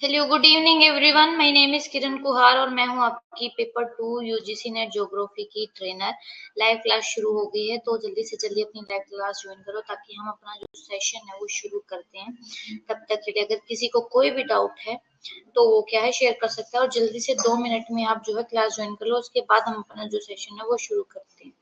Hello good evening everyone, my name is Kiran Kuhar और मैं हूं आपकी पेपर 2 यूजीसी नेट ज्योग्राफी की ट्रेनर। लाइव क्लास शुरू हो गई है तो जल्दी से जल्दी अपनी लाइव क्लास ज्वाइन करो ताकि हम अपना जो सेशन है वो शुरू करते हैं। तब तक के लिए अगर किसी को कोई भी डाउट है तो वो क्या है शेयर कर सकता है और जल्दी से 2 मिनट में आप जो है क्लास ज्वाइन कर लो। उसके बाद हम अपना जो सेशन है वो शुरू करते हैं।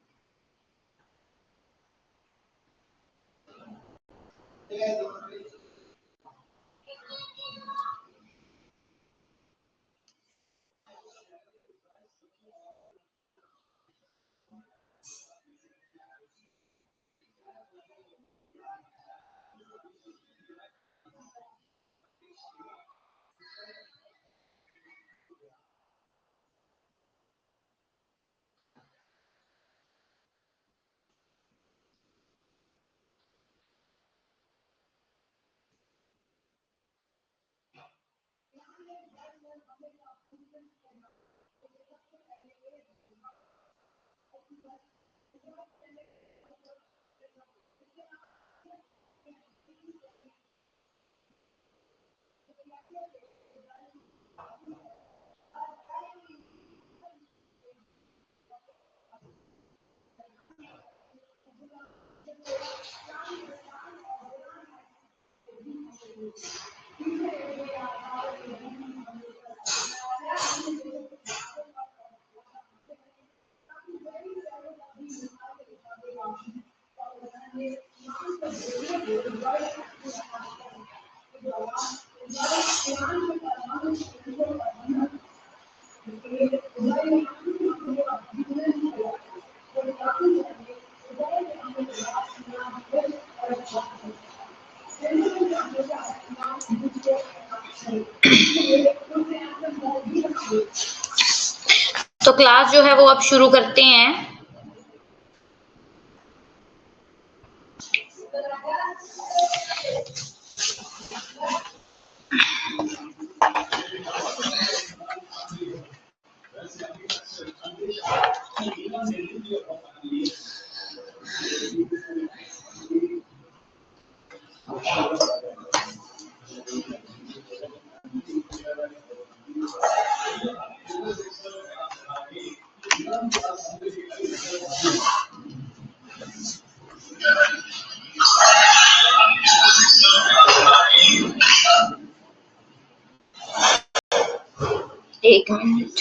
तो क्लास जो है वो अब शुरू करते हैं। एक मिनट।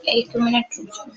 एक मिनट रुक जाओ।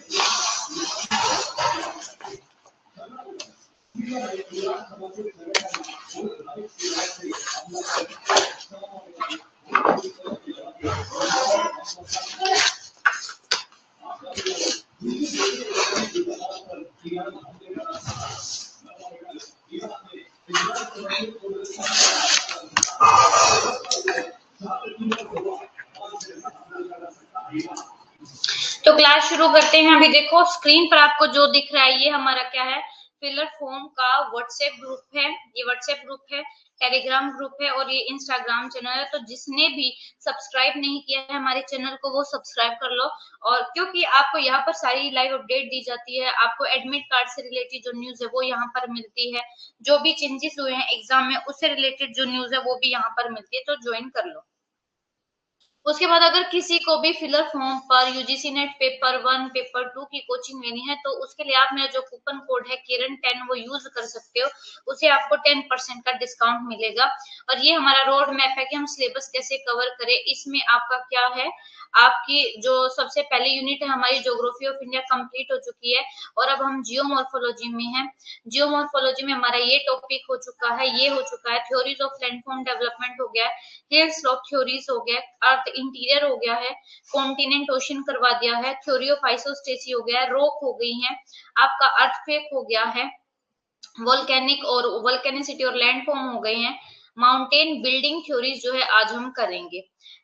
तो क्लास शुरू करते हैं। अभी देखो स्क्रीन पर आपको जो दिख रहा है ये हमारा क्या है, फिलर फॉर्म का व्हाट्सएप ग्रुप है। ये व्हाट्सएप ग्रुप है, टेलीग्राम ग्रुप है और ये इंस्टाग्राम चैनल है। तो जिसने भी सब्सक्राइब नहीं किया है हमारे चैनल को वो सब्सक्राइब कर लो। और क्योंकि आपको यहाँ पर सारी लाइव अपडेट दी जाती है, आपको एडमिट कार्ड से रिलेटेड जो न्यूज है वो यहाँ पर मिलती है, जो भी चेंजेस हुए हैं एग्जाम में उससे रिलेटेड जो न्यूज है वो भी यहाँ पर मिलती है। तो ज्वाइन कर लो। उसके बाद अगर किसी को भी फिलर फॉर्म पर यूजीसी नेट पेपर 1 पेपर 2 की कोचिंग लेनी है तो उसके लिए आप मेरा जो कूपन कोड है किरण 10 वो यूज कर सकते हो। उसे आपको 10% का डिस्काउंट मिलेगा। और ये हमारा रोड मैप है कि हम सिलेबस कैसे कवर करें। इसमें आपका क्या है, आपकी जो सबसे पहली यूनिट है हमारी ज्योग्राफी ऑफ इंडिया कंप्लीट हो चुकी है और अब हम जियोमॉर्फोलॉजी में हैं। जियोमॉर्फोलॉजी में हमारा ये टॉपिक हो चुका है, ये हो चुका है। थ्योरीज ऑफ लैंडफॉर्म डेवलपमेंट हो गया है, हिल स्लोप थ्योरीज हो गया, अर्थ इंटीरियर हो गया है, कॉन्टिनेंट ओशन करवा दिया है, थ्योरी ऑफ आइसोस्टेसी हो गया है, रॉक हो गई है, आपका अर्थक्वेक हो गया है, वोल्केनिक और वोल्केनिसिटी और लैंडफॉर्म हो गए हैं, माउंटेन बिल्डिंग थ्योरीज जो है आज हम करेंगे।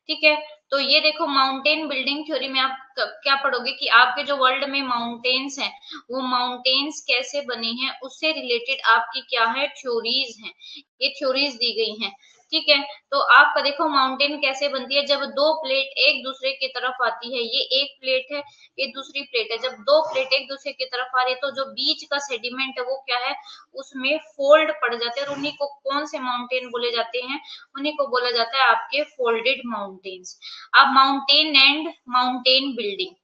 ठीक है, तो ये देखो माउंटेन बिल्डिंग थ्योरी में आप क्या पढ़ोगे कि आपके जो वर्ल्ड में माउंटेन्स हैं वो माउंटेन्स कैसे बनी हैं, उससे रिलेटेड आपकी क्या है थ्योरीज हैं, ये थ्योरीज दी गई हैं। ठीक है, तो आपका देखो माउंटेन कैसे बनती है, जब दो प्लेट एक दूसरे की तरफ आती है, ये एक प्लेट है ये दूसरी प्लेट है, जब दो प्लेट एक दूसरे की तरफ आ रही है तो जो बीच का सेडिमेंट है वो क्या है, उसमें फोल्ड पड़ जाते हैं और उन्हीं को कौन से माउंटेन बोले जाते हैं, उन्हीं को बोला जाता है आपके फोल्डेड माउंटेन्स। अब माउंटेन एंड माउंटेन बिल्डिंग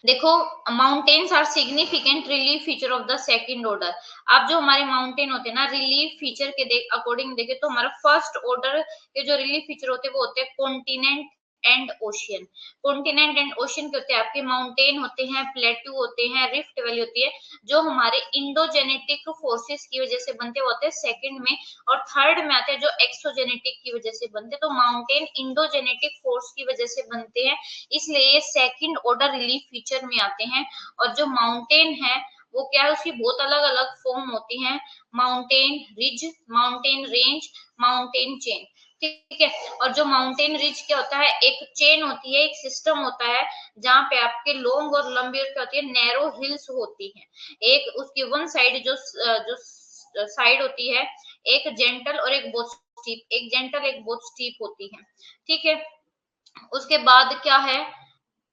देखो, mountains are significant relief feature of the second order. आप जो हमारे माउंटेन होते हैं ना, रिलीफ फीचर के अकॉर्डिंग देखे तो हमारा फर्स्ट ऑर्डर के जो रिलीफ फीचर होते हैं वो होते हैं continent and ocean. Continent and ocean के होते हैं आपके माउंटेन होते हैं, प्लेटू होते हैं, रिफ्ट वैली होती है, जो हमारे इंडोजेनेटिक फोर्सेस की वजह से बनते होते हैं सेकंड में, और थर्ड में आते हैं जो एक्सोजेनेटिक की वजह से बनते हैं। तो माउंटेन इंडोजेनेटिक फोर्स की वजह से बनते हैं, इसलिए ये सेकंड ऑर्डर रिलीफ फीचर में आते हैं। और जो माउंटेन है वो क्या है, उसकी बहुत अलग अलग फॉर्म होती हैं, mountain ridge, mountain range, mountain chain. ठीक है, और जो माउंटेन रिज क्या होता है, एक चेन होती है, एक सिस्टम होता है जहाँ पे आपके लॉन्ग और लंबी और क्या होती है नैरो हिल्स होती है। एक उसकी वन साइड जो साइड होती है, एक जेंटल और एक बहुत स्टीप, एक जेंटल एक बहुत स्टीप होती है। ठीक है, उसके बाद क्या है,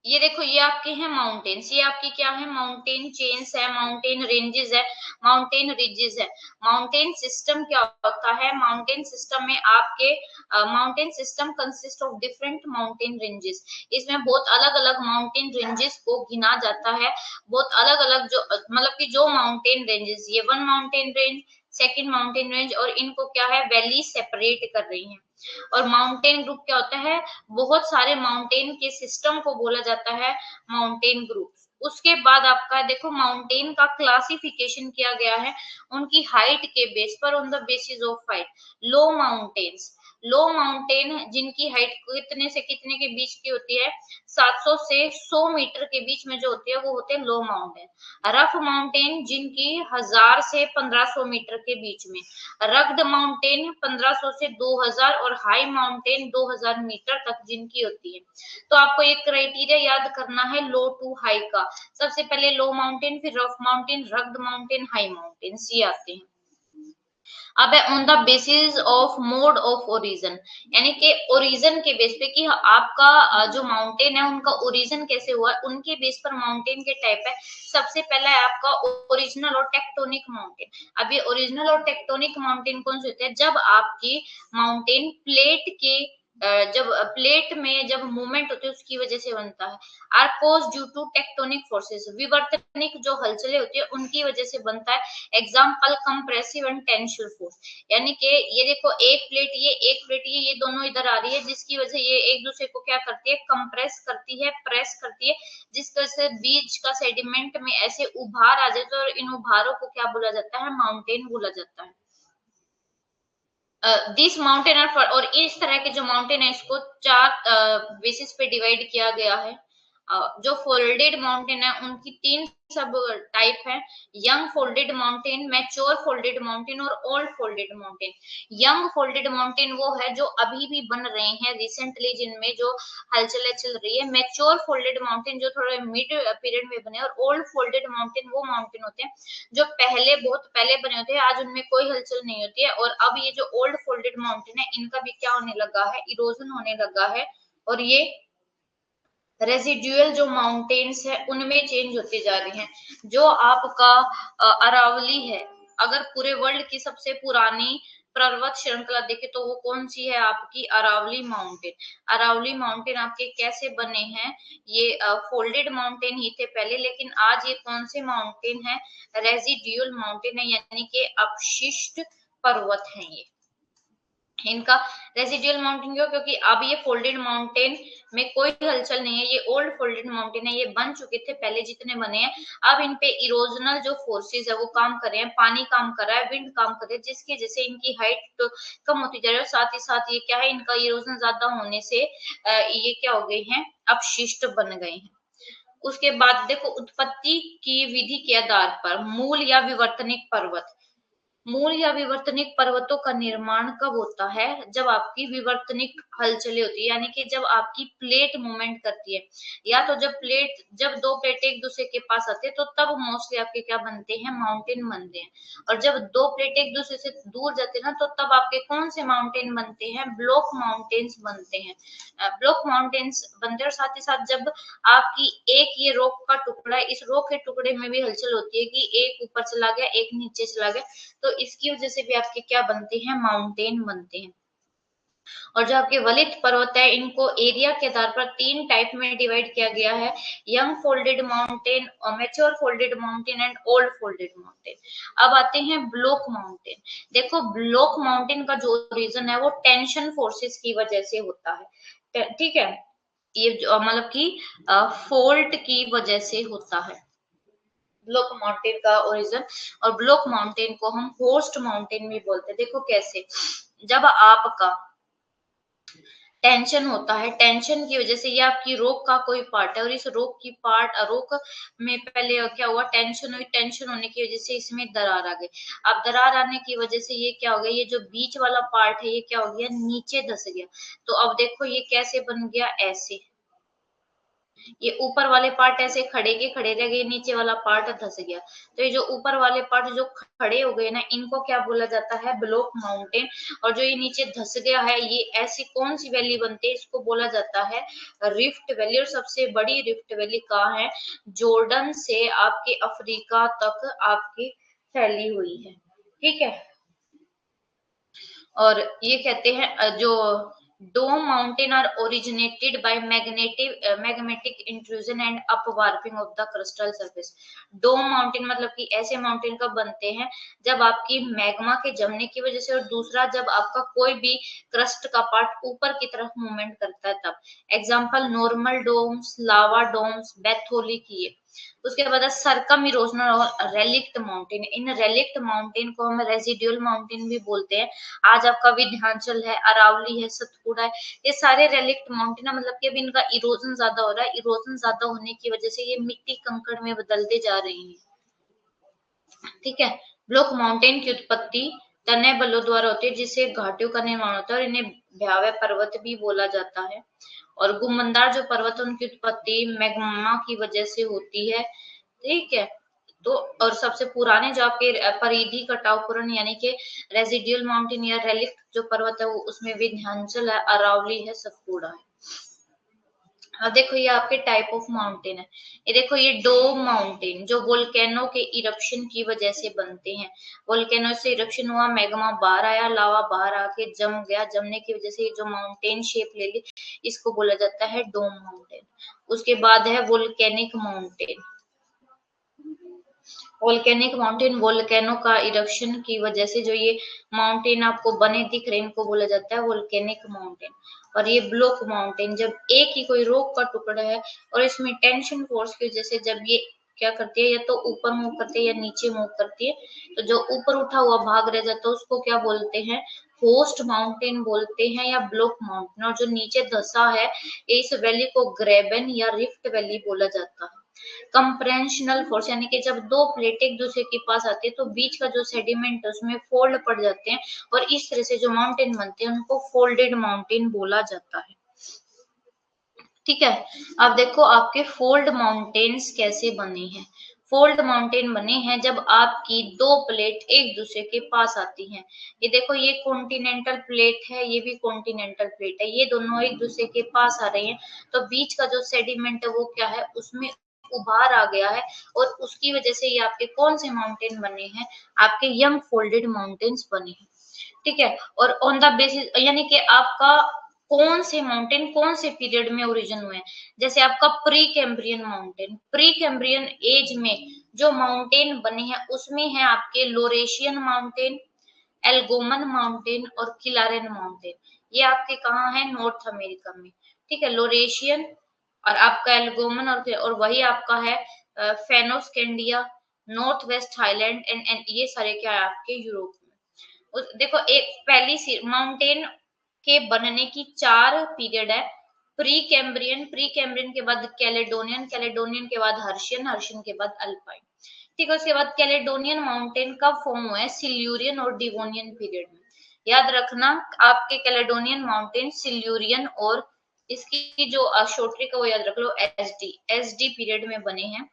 ये देखो ये आपके हैं माउंटेन्स, ये आपकी क्या है माउंटेन चेन्स है, माउंटेन रेंजेस है, माउंटेन रिजेस है। माउंटेन सिस्टम क्या होता है, माउंटेन सिस्टम में आपके mountain system consist of different mountain ranges. इसमें बहुत अलग अलग माउंटेन रेंजेस को गिना जाता है, बहुत अलग अलग जो मतलब कि जो माउंटेन रेंजेस, ये one mountain range, second mountain range, और इनको क्या है वैली सेपरेट कर रही है। और माउंटेन ग्रुप क्या होता है, बहुत सारे माउंटेन के सिस्टम को बोला जाता है माउंटेन ग्रुप। उसके बाद आपका देखो माउंटेन का क्लासिफिकेशन किया गया है उनकी हाइट के बेस पर, on the basis of height. Low mountains, low mountain जिनकी हाइट कितने से कितने के बीच की होती है, 700 से 100 मीटर के बीच में जो होती है वो होते हैं लो माउंटेन। रफ माउंटेन जिनकी 1000 से 1500 मीटर के बीच में, रग्ड माउंटेन 1500 से 2000, और हाई माउंटेन 2000 मीटर तक जिनकी होती है। तो आपको एक क्राइटेरिया याद करना है लो टू हाई का, सबसे पहले लो माउंटेन, फिर rough mountain, rugged mountain, high mountain, ये आते हैं। अब है on the basis of mode of origin, यानी कि ओरिजिन के बेस पे कि आपका जो माउंटेन है उनका ओरिजिन कैसे हुआ, उनके बेस पर माउंटेन के टाइप है। सबसे पहला है आपका ओरिजिनल और टेक्टोनिक माउंटेन। अब ये ओरिजिनल और टेक्टोनिक माउंटेन कौन से होते हैं, जब आपकी माउंटेन प्लेट के जब प्लेट में जब मूवमेंट होती है उसकी वजह से बनता है। Are caused due to tectonic forces, विवर्तनिक जो हलचलें होती है उनकी वजह से बनता है। Example compressive and tensile force, यानी कि ये देखो एक प्लेट ये दोनों इधर आ रही है, जिसकी वजह ये एक दूसरे को क्या करती है, कंप्रेस करती है, प्रेस करती है, जिस वजह से बीच का सेडिमेंट में ऐसे उभार आ जाते हैं, और इन उभारों को क्या बोला जाता है, माउंटेन बोला जाता है। दिस माउंटेन और इस तरह के जो माउंटेन है इसको चार बेसिस पे डिवाइड किया गया है। जो फोल्डेड माउंटेन है उनकी 3 सब टाइप है, young folded mountain, mature folded mountain और old folded mountain. Young folded mountain वो है जो अभी भी बन रहे हैं रिसेंटली, जिनमें जो हलचल चल रही है। मैच्योर फोल्डेड माउंटेन जो थोड़े मिड पीरियड में बने, और ओल्ड फोल्डेड माउंटेन वो माउंटेन होते हैं जो पहले बहुत पहले बने होते हैं, आज उनमें कोई हलचल नहीं होती है। और अब ये जो ओल्ड फोल्डेड माउंटेन है इनका भी क्या होने लगा है, इरोजन होने लगा है, और ये रेसिडुअल जो माउंटेन्स है उनमें चेंज होते जा रहे हैं। जो आपका अरावली है, अगर पूरे वर्ल्ड की सबसे पुरानी पर्वत श्रृंखला देखे तो वो कौन सी है, आपकी अरावली माउंटेन। अरावली माउंटेन आपके कैसे बने हैं, ये फोल्डेड माउंटेन ही थे पहले, लेकिन आज ये कौन से माउंटेन है, रेसिडुअल माउंटेन है, यानी कि अपशिष्ट पर्वत है ये। इनका रेसिडुअल माउंटेन क्यों, क्योंकि अब ये फोल्डेड माउंटेन में कोई हलचल नहीं है, ये ओल्ड फोल्डेड माउंटेन है, ये बन चुके थे पहले जितने बने हैं। अब इन पे इरोजनल जो फोर्सेस है वो काम कर रहे हैं, पानी काम कर रहा है, विंड काम कर रहा है, जिसकी वजह से इनकी हाइट तो कम होती जा रही है, और साथ ही साथ ये क्या है, इनका इरोजन ज्यादा होने से ये क्या हो गए हैं, अपशिष्ट बन गए हैं। उसके बाद देखो उत्पत्ति की विधि के आधार पर मूल या विवर्तनिक पर्वत, मूल या विवर्तनिक पर्वतों का निर्माण कब होता है? जब आपकी विवर्तनिक हलचलें होती है, यानी कि जब आपकी प्लेट मूवमेंट करती है, या तो जब दो प्लेटें एक दूसरे के पास आते हैं तो तब मोस्टली आपके क्या बनते हैं? माउंटेन बनते हैं। और जब दो प्लेटें एक दूसरे से दूर जाते हैं ना, तो तब आपके कौन से माउंटेन बनते हैं? ब्लॉक माउंटेन्स बनते हैं। ब्लॉक माउंटेन्स बनते हैं। और साथ ही साथ जब आपकी एक ये रॉक का टुकड़ा है, इस रॉक के टुकड़े में भी हलचल होती है कि एक ऊपर चला गया, एक नीचे चला गया, तो इसकी वजह से भी आपके क्या बनते हैं? माउंटेन बनते हैं। और जो आपके वलित पर्वत है, इनको एरिया के आधार पर 3 टाइप में डिवाइड किया गया है: young folded mountain, mature folded mountain and old folded mountain. अब आते हैं ब्लॉक माउंटेन। देखो, ब्लॉक माउंटेन का जो रीजन है वो टेंशन फोर्सेस की वजह से होता है, ठीक है। ये मतलब कि फोल्ट की वजह से होता है ब्लॉक माउंटेन का ओरिजिन। और ब्लॉक माउंटेन को हम होस्ट माउंटेन भी बोलते हैं। देखो कैसे, जब आपका टेंशन होता है, टेंशन की वजह से ये आपकी रोक का कोई पार्ट है, और इस रोक में पहले क्या हुआ? टेंशन हुई, टेंशन होने की वजह से इसमें दरार आ गई। अब दरार आने की वजह से ये क्या हो गया? ये जो बीच वाला पार्ट है ये क्या हो गया? नीचे धस गया। तो अब देखो ये कैसे बन गया? ऐसे। ये ऊपर वाले पार्ट ऐसे खड़े के खड़े रह गए, नीचे वाला पार्ट धस गया। तो ये जो ऊपर वाले पार्ट जो खड़े हो गए ना, इनको क्या बोला जाता है? Block mountain. और जो ये नीचे धस गया है, ये ऐसी कौन सी वैली बनती है? इसको बोला जाता है रिफ्ट वैली। और सबसे बड़ी रिफ्ट वैली कहाँ है? जॉर्डन से आपके अफ्रीका तक आपकी फैली हुई है, ठीक है। और ये कहते हैं जो dome mountain are originated by magnetic intrusion and upwarping of the crystal surface. Dome mountain मतलब कि ऐसे माउंटेन कब बनते हैं? जब आपकी मैग्मा के जमने की वजह से, और दूसरा जब आपका कोई भी क्रस्ट का पार्ट ऊपर की तरफ मूवमेंट करता है तब। एग्जाम्पल नॉर्मल डोम्स, लावा डोम्स, बैथोली की है। उसके बाद सरकम इरोजनल और रेलिक्ट माउंटेन। इन रेलिक्ट माउंटेन को हम रेजिडुअल माउंटेन भी बोलते हैं। आज आपका विंध्याचल है, अरावली है, सतपुड़ा है, ये सारे रेलिक्ट माउंटेन है। मतलब कि अभी इनका इरोजन ज्यादा हो रहा है, इरोजन ज्यादा होने की वजह से ये मिट्टी कंकड़ में बदलते जा रहे हैं, ठीक है। ब्लॉक माउंटेन की उत्पत्ति तनय बलों द्वारा होती है, जिससे घाटियों का निर्माण होता है, और इन्हें भयावह पर्वत भी बोला जाता है। और गुम्बददार जो पर्वत है उनकी उत्पत्ति मैग्मा की वजह से होती है, ठीक है। तो और सबसे पुराने जो आपके परिधि कटाव पूर्ण यानी कि रेजिडियल माउंटेन या रेलिक्ट जो पर्वत है वो उसमें विंध्याचल है, अरावली है, सतपुड़ा है। अब देखो ये आपके टाइप ऑफ माउंटेन है। ये देखो ये डोम माउंटेन जो वोल्केनो के इरप्शन की वजह से बनते हैं। वोल्केनो से इरप्शन हुआ, मैग्मा बाहर आया, लावा बाहर आके जम गया, जमने की वजह से ये जो माउंटेन शेप ले ली, इसको बोला जाता है डोम माउंटेन। उसके बाद है volcanic mountain. Volcanic mountain volcano का इरप्शन की वजह से जो ये माउंटेन आपको बने दिख रहे हैं, इनको बोला जाता है वोल्केनिक माउंटेन। और ये ब्लॉक माउंटेन जब एक ही कोई रॉक का टुकड़ा है और इसमें टेंशन फोर्स की वजह से जब ये क्या करती है, या तो ऊपर मूव करती है या नीचे मूव करती है, तो जो ऊपर उठा हुआ भाग रह जाता है उसको क्या बोलते हैं? होस्ट माउंटेन बोलते हैं या ब्लॉक माउंटेन। और जो नीचे धसा है, इस वैली को ग्रेबन या रिफ्ट वैली बोला जाता है। कंप्रेंशनल फोर्स यानी कि जब दो प्लेट एक दूसरे के पास आती है तो बीच का जो सेडिमेंट है उसमें फोल्ड पड़ जाते हैं, और इस तरह से जो माउंटेन बनते हैं उनको फोल्डेड माउंटेन बोला जाता है, ठीक है। अब देखो आपके फोल्ड माउंटेन्स कैसे बने हैं। फोल्ड माउंटेन बने हैं जब आपकी दो प्लेट एक दूसरे के पास आती हैं। ये देखो ये कॉन्टिनेंटल प्लेट है, ये भी कॉन्टिनेंटल प्लेट है, ये दोनों एक दूसरे के पास आ रही हैं, तो बीच का जो सेडिमेंट है वो क्या है? उसमें उभार आ गया है, और उसकी वजह से ये आपके कौन से माउंटेन बने हैं? आपके यंग फोल्डेड माउंटेन्स बने हैं, ठीक है। और ऑन द बेसिस यानी कि आपका कौन से माउंटेन कौन से पीरियड में ओरिजिन हुए हैं। जैसे आपका pre Cambrian mountain, pre Cambrian age में जो माउंटेन बने हैं उसमें है आपके लोरेशियन माउंटेन, एल्गोमन माउंटेन और किलारेन माउंटेन। ये आपके कहाँ है? नॉर्थ अमेरिका में, ठीक है। लोरेशियन और आपका एल्गोमन, और वही आपका है फेनोस्केंडिया, नॉर्थ वेस्ट हाईलैंड एंड ये सारे क्या है आपके यूरोप में। देखो एक पहली माउंटेन के बनने की 4 पीरियड है। प्री कैम्ब्रियन, प्री कैम्ब्रियन के बाद कैलेडोनियन, कैलेडोनियन के बाद हर्शियन, हर्शियन के बाद अल्पाइन। ठीक है। उसके बाद कैलेडोनियन माउंटेन कब फॉर्म हुआ है? सिल्यूरियन और डिवोनियन पीरियड में। याद रखना आपके कैलेडोनियन माउंटेन सिल्यूरियन और इसकी जो शॉर्ट ट्रिक है वो याद रख लो, एसडी पीरियड में बने हैं।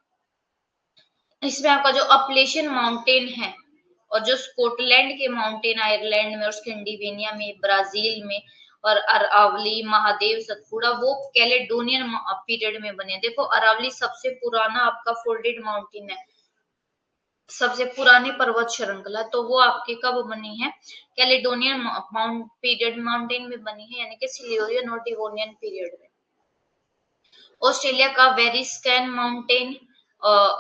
इसमें आपका जो अपलेशियन माउंटेन है और जो स्कॉटलैंड के माउंटेन, आयरलैंड में और स्कैंडिनेविया में, ब्राजील में और अरावली, महादेव, सतपुड़ा, वो कैलेडोनियन पीरियड में बने। देखो अरावली सबसे पुराना आपका फोल्डेड माउंटेन है, सबसे पुरानी पर्वत श्रृंखला, तो वो आपके कब बनी है? कैलेडोनियन माउंटेन में बनी है, यानी कि सिल्यूरियन और डिवोनियन पीरियड में। ऑस्ट्रेलिया का वेरिस्कैन माउंटेन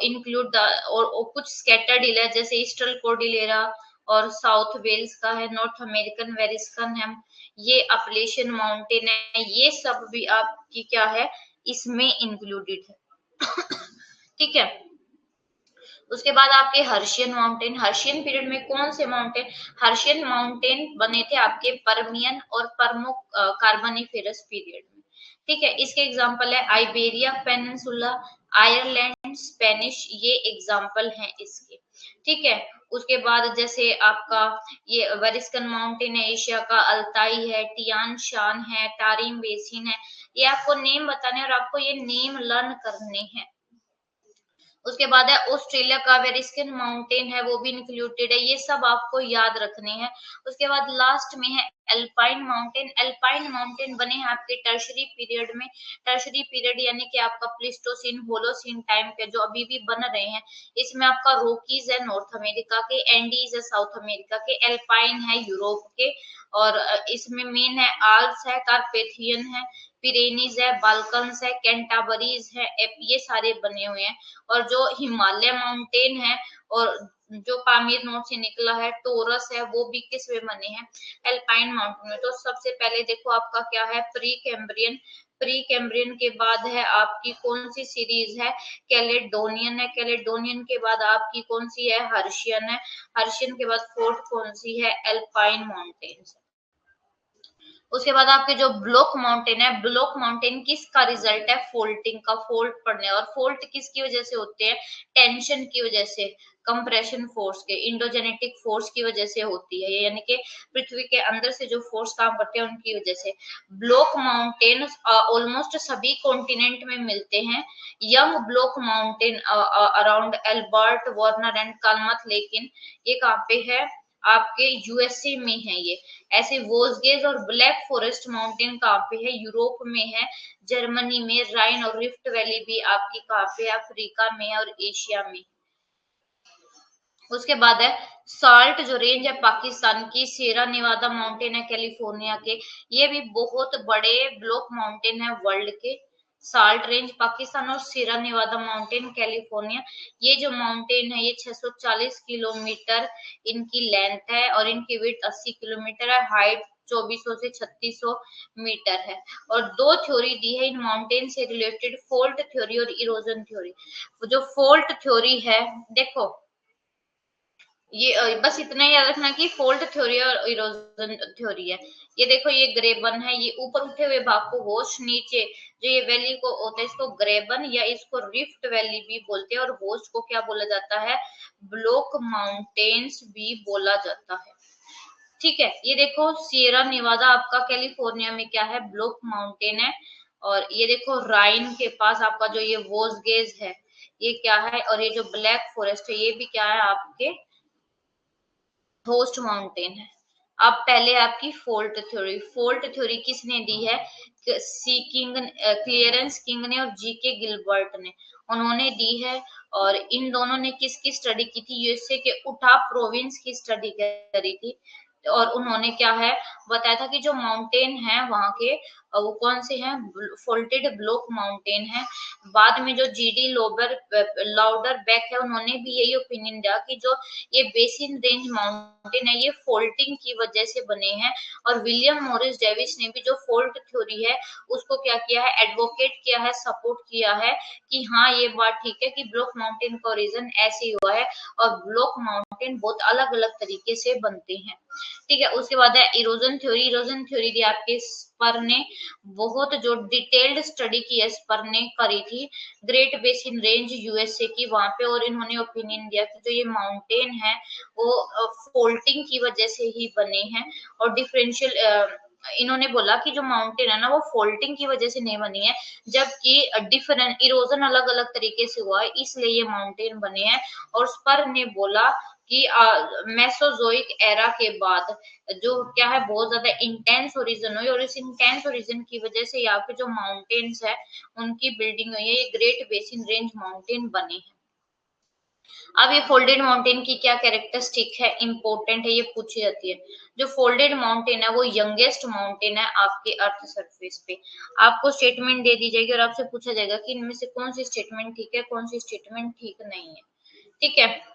इंक्लूड और कुछ स्कैटर्ड हिल है, जैसे ईस्टर्न कोर्डिलेरा और साउथ वेल्स का है, नॉर्थ अमेरिकन वेरिस्कन है, ये अपलेशियन माउंटेन है, ये सब भी आपकी क्या है, इसमें इंक्लूडेड है। ठीक है। उसके बाद आपके हर्शियन माउंटेन, हर्शियन पीरियड में कौन से माउंटेन? हर्शियन माउंटेन बने थे आपके परमियन और परमो कार्बोनिफेरस पीरियड में। ठीक है। इसके एग्जांपल है आइबेरिया पेनिनसुला, आयरलैंड, स्पेनिश, ये एग्जांपल हैं इसके। ठीक है। उसके बाद जैसे आपका ये वेरिस्कन माउंटेन है एशिया का, अल्ताई है, टियान शान है, तारिम बेसिन है, ये आपको नेम बताने और आपको ये नेम लर्न करने हैं। उसके बाद है ऑस्ट्रेलिया का वेरिस्कन माउंटेन है, वो भी इंक्लूडेड है, ये सब आपको याद रखने हैं। उसके बाद लास्ट में है एल्पाइन माउंटेन। एल्पाइन माउंटेन बने हैं आपके टर्शरी पीरियड में, टर्शरी पीरियड यानी कि आपका प्लिस्टोसिन, होलोसिन टाइम के जो अभी भी बन रहे हैं। इसमें आपका रोकीज है नॉर्थ अमेरिका के, एंडीज है साउथ अमेरिका के, एल्पाइन है यूरोप के, और इसमें मेन है आल्प्स है, कार्पेथियन है, पिरेनीज है, बाल्कन्स है, कैंटाबरीज है, ये सारे बने हुए हैं। और जो हिमालय माउंटेन है और जो पामीर नोट से निकला है, टोरस है, वो भी किस में बने हैं? एल्पाइन माउंटेन में। तो सबसे पहले देखो आपका क्या है, प्री कैम्ब्रियन, प्री कैम्ब्रियन के बाद है आपकी कौन सी सीरीज है? कैलेडोनियन है, कैलेडोनियन के बाद आपकी कौन सी है? हर्शियन है, हर्शियन के बाद फोर्थ कौन सी है? Alpine mountains. उसके बाद आपके जो ब्लॉक माउंटेन है, ब्लॉक माउंटेन किसका रिजल्ट है? फोल्टिंग का, फोल्ट पड़ने। और फोल्ट किसकी वजह से होते हैं? टेंशन की वजह से, कंप्रेशन फोर्स के, इंडोजेनेटिक फोर्स की वजह से होती है, यानी कि पृथ्वी के अंदर से जो फोर्स काम करते हैं उनकी वजह से। ब्लॉक माउंटेन ऑलमोस्ट सभी कॉन्टिनेंट में मिलते हैं। Young block mountain around Albert, Warner and Klamath, लेकिन ये कहाँ पे है? आपके यूएसए में है ये। ऐसे वोल्सगेज और ब्लैक फॉरेस्ट माउंटेन कहाँ पे है? यूरोप में है, जर्मनी में। राइन और रिफ्ट वैली भी आपकी कहाँ पे? अफ्रीका में और एशिया में। उसके बाद है साल्ट जो रेंज है पाकिस्तान की, सियरा नेवादा माउंटेन है कैलिफोर्निया के, ये भी बहुत बड़े ब्लॉक माउंटेन है वर्ल्ड के। साल्ट रेंज पाकिस्तान और सियरा नेवादा माउंटेन कैलिफोर्निया, ये जो माउंटेन है ये 640 किलोमीटर इनकी लेंथ है और इनकी विड्थ 80 किलोमीटर है, हाइट 2400 से 3600 मीटर है। और दो थ्योरी दी है इन माउंटेन से रिलेटेड, फोल्ट थ्योरी और इरोजन थ्योरी। जो फोल्ट थ्योरी है, देखो ये बस इतना ही याद रखना कि फोल्ट थ्योरी और इरोजन थ्योरी है। ये देखो ये ग्रेबन है, ये ऊपर उठे हुए भाग को होस्ट, नीचे जो ये वैली को होता है इसको ग्रेबन या इसको रिफ्ट वैली भी बोलते हैं, और होस्ट को क्या बोला जाता है? ब्लॉक माउंटेन्स भी बोला जाता है। ठीक है। ये देखो सियरा नेवादा आपका कैलिफोर्निया में क्या है? ब्लॉक माउंटेन है। और ये देखो राइन के पास आपका जो ये वोल्सगेज है ये क्या है? और ये जो ब्लैक फॉरेस्ट है ये भी क्या है? आपके होस्ट माउंटेन है। अब पहले आपकी फोल्ट थ्योरी, फोल्ट थ्योरी किसने दी है? सी किंग, क्लियरेंस किंग ने और जी के गिलबर्ट ने, उन्होंने दी है। और इन दोनों ने किसकी स्टडी की थी? यूएसए के उटा प्रोविंस की स्टडी करी थी। और उन्होंने क्या है बताया था कि जो माउंटेन है वहां के वो कौन से हैं? फोल्टेड ब्लॉक माउंटेन है। बाद में जो जीडी लोबर लाउडर बैक है उन्होंने भी यही ओपिनियन दिया कि जो ये बेसिन रेंज माउंटेन है ये फोल्टिंग की वजह से बने हैं। और विलियम मॉरिस डेविस ने भी जो फोल्ट थ्योरी है उसको क्या किया है? एडवोकेट किया है, सपोर्ट किया है कि हाँ ये बात ठीक है कि ब्लॉक माउंटेन का रीजन ऐसे ही हुआ है और ब्लॉक माउंटेन बहुत अलग अलग तरीके से बनते हैं। ठीक है। उसके बाद है इरोजन थ्योरी, इरोजन थ्योरी दी आपके स्पर ने बहुत जो डिटेल्ड स्टडी की है, स्पर ने करी थी ग्रेट बेसिन रेंज यूएसए की वहां पे, और इन्होंने ओपिनियन दिया कि जो ये माउंटेन है वो फोल्टिंग की वजह से ही बने हैं, और डिफरेंशियल इन्होंने बोला कि जो माउंटेन है ना वो फोल्टिंग की वजह से नहीं बनी है, जबकि डिफरेंट इरोजन अलग अलग तरीके से हुआ है, इसलिए ये माउंटेन बने हैं। और स्पर ने बोला कि मेसोजोइक एरा के बाद जो क्या है बहुत ज्यादा इंटेंस ओरिजन हुई, और इस इंटेंस ओरिजन की वजह से यहाँ पे जो माउंटेन्स है उनकी बिल्डिंग हुई है, ये ग्रेट बेसिन रेंज माउंटेन बने हैं। अब ये फोल्डेड माउंटेन की क्या कैरेक्टरिस्टिक है, इंपॉर्टेंट है, ये पूछी जाती है। जो फोल्डेड माउंटेन है वो यंगेस्ट माउंटेन है आपके अर्थ सरफेस पे। आपको स्टेटमेंट दे दी जाएगी और आपसे पूछा जाएगा कि इनमें से कौन सी स्टेटमेंट ठीक है, कौन सी स्टेटमेंट ठीक नहीं है। ठीक है,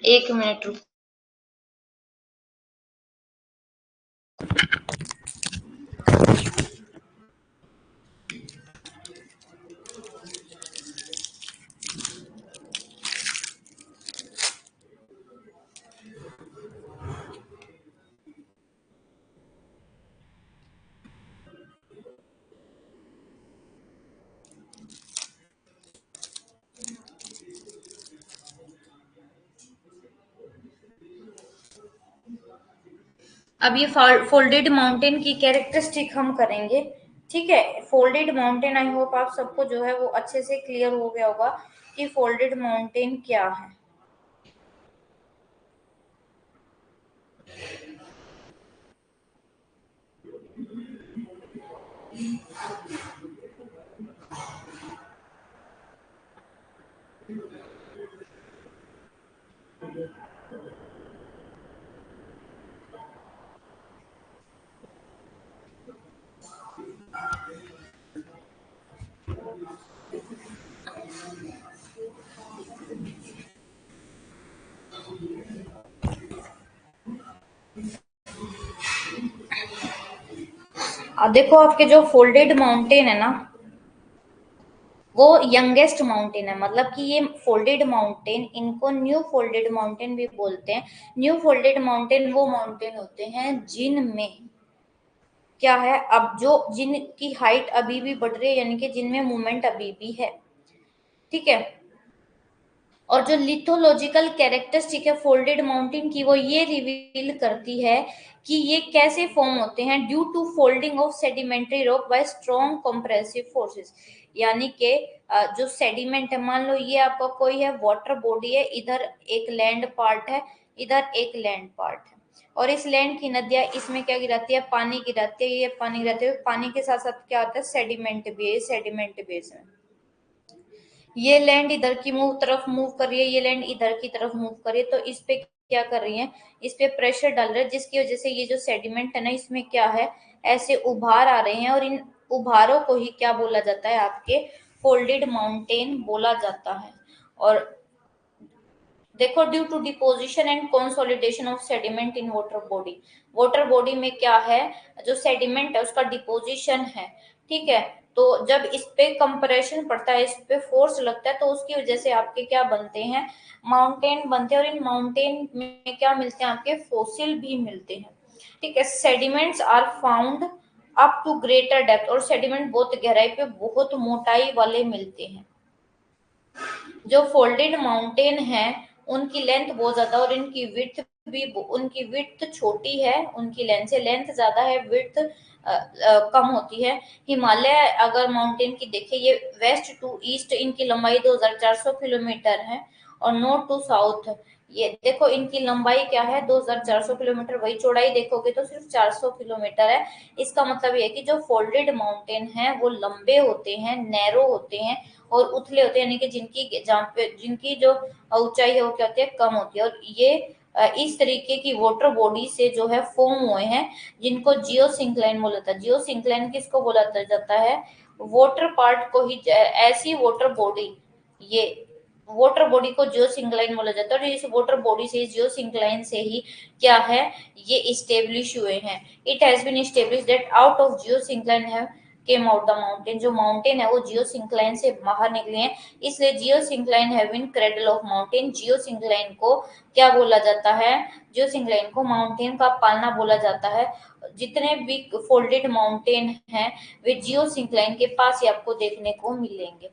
एक मिनट रुक। अब ये फोल्डेड माउंटेन की कैरेक्टरिस्टिक हम करेंगे। ठीक है, फोल्डेड माउंटेन, आई होप आप सबको जो है वो अच्छे से क्लियर हो गया होगा कि फोल्डेड माउंटेन क्या है। अब देखो आपके जो फोल्डेड माउंटेन है ना वो यंगेस्ट माउंटेन है, मतलब कि ये फोल्डेड माउंटेन, इनको न्यू फोल्डेड माउंटेन भी बोलते हैं। न्यू फोल्डेड माउंटेन वो माउंटेन होते हैं जिनमें क्या है, अब जो जिनकी हाइट अभी भी बढ़ रही है, यानी कि जिनमें मूवमेंट अभी भी है। ठीक है, और जो लिथोलॉजिकल कैरेक्टरिस्टिक है फोल्डेड माउंटेन की वो ये रिवील करती है कि ये कैसे फॉर्म होते हैं, due to folding of sedimentary rock by strong compressive forces. यानी कि जो सेडिमेंट है, मान लो ये आपका कोई है वाटर बॉडी है, इधर एक लैंड पार्ट है, इधर एक लैंड पार्ट है, और इस लैंड की नदियां इसमें क्या गिराती है, पानी गिराती है, ये पानी गिराते हुए पानी के साथ साथ क्या होता है, सेडिमेंट भी है, सेडिमेंट बेस में ये लैंड इधर की मूव तरफ मूव कर रही है, ये लैंड इधर की तरफ मूव कर रही है, तो इस पे क्या कर रही है, इस पे प्रेशर डाल रहे हैं, जिसकी वजह से ये जो सेडिमेंट है ना इसमें क्या है, ऐसे उभार आ रहे हैं, और इन उभारों को ही क्या बोला जाता है, आपके फोल्डेड माउंटेन बोला जाता है। और देखो, due to deposition and consolidation of sediment in water body में क्या है, जो सेडिमेंट है उसका डिपोजिशन है। ठीक है, तो जब इस पे कंप्रेशन पड़ता है, इस पे फोर्स लगता है, तो उसकी वजह से आपके क्या बनते हैं, माउंटेन बनते हैं, और इन माउंटेन में क्या मिलते हैं, आपके फोसिल भी मिलते हैं। ठीक है, sediments are found up to greater depth, और सेडिमेंट बहुत गहराई पे बहुत मोटाई वाले मिलते हैं। जो फोल्डेड माउंटेन है उनकी लेंथ बहुत ज्यादा, और इनकी विड्थ भी, उनकी विड्थ छोटी है उनकी लेंथ से, लेंथ ज्यादा है, विड्थ कम होती है। हिमालय अगर माउंटेन की देखें, ये वेस्ट टू ईस्ट इनकी लंबाई 2400 किलोमीटर है, और नॉर्थ टू साउथ ये देखो इनकी लंबाई क्या है, 2400 किलोमीटर, वही चौड़ाई देखोगे तो सिर्फ 400 किलोमीटर है। इसका मतलब ये है कि जो फोल्डेड माउंटेन है वो लंबे होते हैं, नैरो होते हैं, और उथले होते हैं, यानी कि जिनकी जहाँ पे जिनकी जो ऊंचाई है वो क्या होती है, कम होती है, और ये इस तरीके की वाटर बॉडी से जो है फॉर्म हुए हैं, जिनको जियोसिंक्लाइन बोला जाता है। जियोसिंक्लाइन किसको बोला जाता है, वाटर पार्ट को ही, ऐसी वाटर बॉडी, ये वाटर बॉडी को जियोसिंक्लाइन बोला जाता है, और इस वाटर बॉडी से, जियोसिंक्लाइन से ही क्या है, ये इस्टेब्लिश हुए हैं। It has been establish that out of geosyncline है केम आउट द माउंटेन, जो माउंटेन है वो जियोसिंक्लाइन से बाहर निकले हैं, इसलिए geosyncline have been cradle of mountain. Geosyncline को क्या बोला जाता है? जियोसिंक्लाइन को माउंटेन का पालना बोला जाता है। जितने भी फोल्डेड माउंटेन हैं वे जियोसिंक्लाइन के पास ही आपको देखने को मिलेंगे।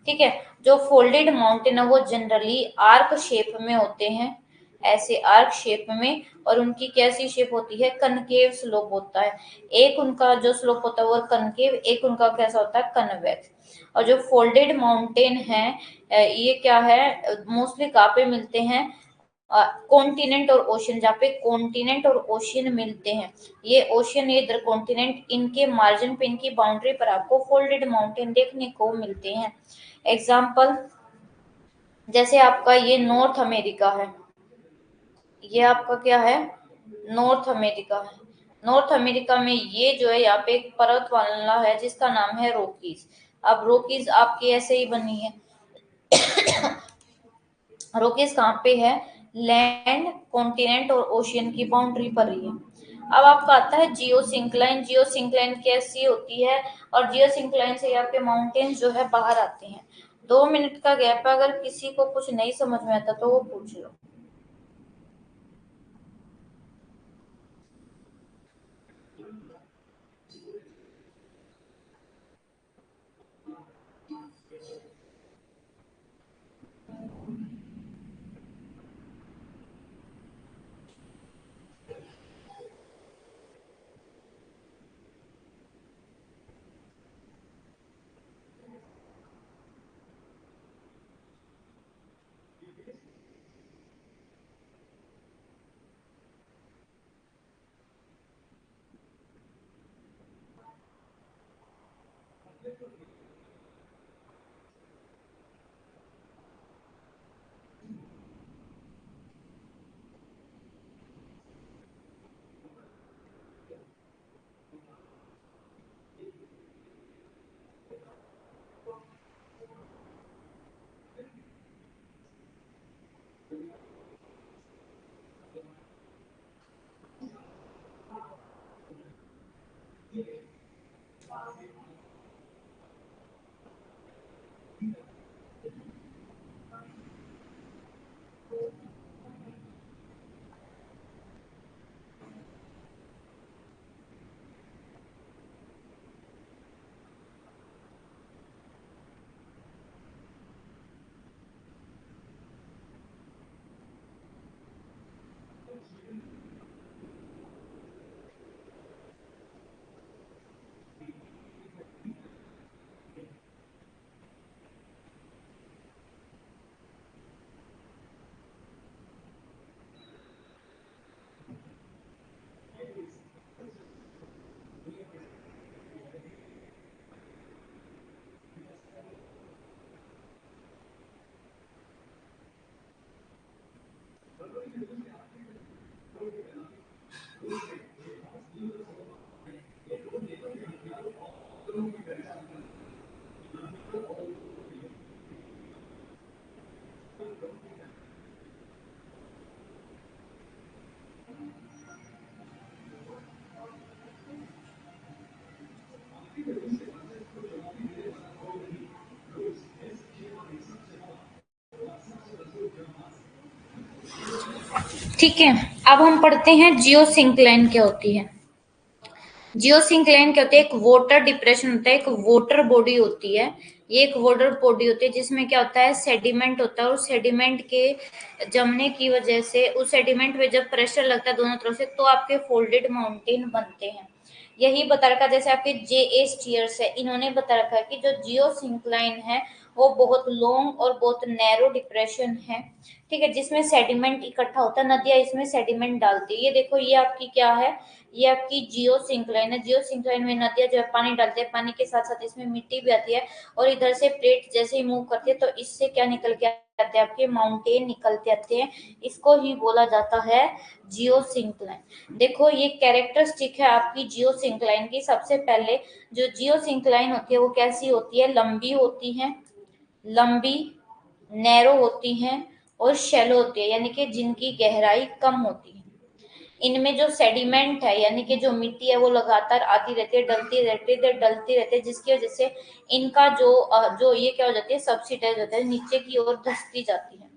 ठीक है, जो फोल्डेड माउंटेन है वो जनरली आर्क शेप में होते हैं, ऐसे आर्क शेप में, और उनकी कैसी शेप होती है? कनकेव स्लोप होता है। एक उनका जो स्लोप होता है वो कनकेव, एक उनका कैसा होता है? कन्वेक्स। और जो फोल्डेड माउंटेन है ये क्या है? मोस्टली कहाँ पे मिलते हैं? कॉन्टिनेंट और ओशन, जहाँ पे कॉन्टिनेंट और ओशन मिलते हैं, ये ओशन ये इधर कॉन्टिनेंट, इनके मार्जिन पे, इनकी बाउंड्री पर आपको फोल्डेड माउंटेन देखने को मिलते हैं। एग्जाम्पल जैसे आपका ये नॉर्थ अमेरिका है, ये आपका क्या है? नॉर्थ अमेरिका है। नॉर्थ अमेरिका में ये जो है यहाँ पे एक पर्वतमाला है जिसका नाम है रॉकीज। अब रॉकीज आपकी ऐसे ही बनी है। रॉकीज कहाँ पे है? लैंड, कॉन्टिनेंट और ओशियन की बाउंड्री पर ही है। अब आपका आता है जियोसिंक्लाइन। जियोसिंक्लाइन कैसी होती है? और जियोसिंक्लाइन से आपके माउंटेन्स जो है बाहर आते हैं। 2 मिनट का गैप है, अगर किसी को कुछ नहीं समझ में आता तो वो पूछ लो। ठीक है, अब हम पढ़ते हैं जियोसिंक्लाइन क्या होती है। जियोसिंक्लाइन क्या होती है? एक वाटर डिप्रेशन होता है, एक वाटर बॉडी होती है। ये एक वाटर बॉडी होती है जिसमें क्या होता है? सेडिमेंट होता है, और सेडिमेंट के जमने की वजह से उस सेडिमेंट में जब प्रेशर लगता है दोनों तरफ से तो आपके फोल्डेड माउंटेन बनते हैं। यही बता रखा, जैसे आपके जे ए स्टीयर्स है, इन्होंने बता रखा है कि जो जियोसिंक्लाइन है वो बहुत लॉन्ग और बहुत नैरो डिप्रेशन है। ठीक है, जिसमें सेडिमेंट इकट्ठा होता है, नदियां इसमें सेडिमेंट डालती है। ये देखो, ये आपकी क्या है? ये आपकी जियो सिंक्लाइन है। जियो सिंक्लाइन में नदियां जो है पानी डालते हैं, पानी के साथ साथ इसमें मिट्टी भी आती है, और इधर से प्लेट जैसे ही मूव करती है तो इससे क्या निकल के आते हैं? आपके माउंटेन निकल के आते हैं। इसको ही बोला जाता है जियो सिंक्लाइन। देखो, ये कैरेक्टरिस्टिक है आपकी जियो सिंक्लाइन की। सबसे पहले जो जियो सिंक्लाइन होती है वो कैसी होती है? लंबी होती है, लंबी, नैरो होती हैं और शैलो होती है, यानी कि जिनकी गहराई कम होती है। इनमें जो सेडिमेंट है यानी कि जो मिट्टी है वो लगातार आती रहती है, डलती रहती है, जिसकी वजह से इनका जो ये क्या हो जाती है, सबसिडाइज होता है, नीचे की ओर धंसती जाती है।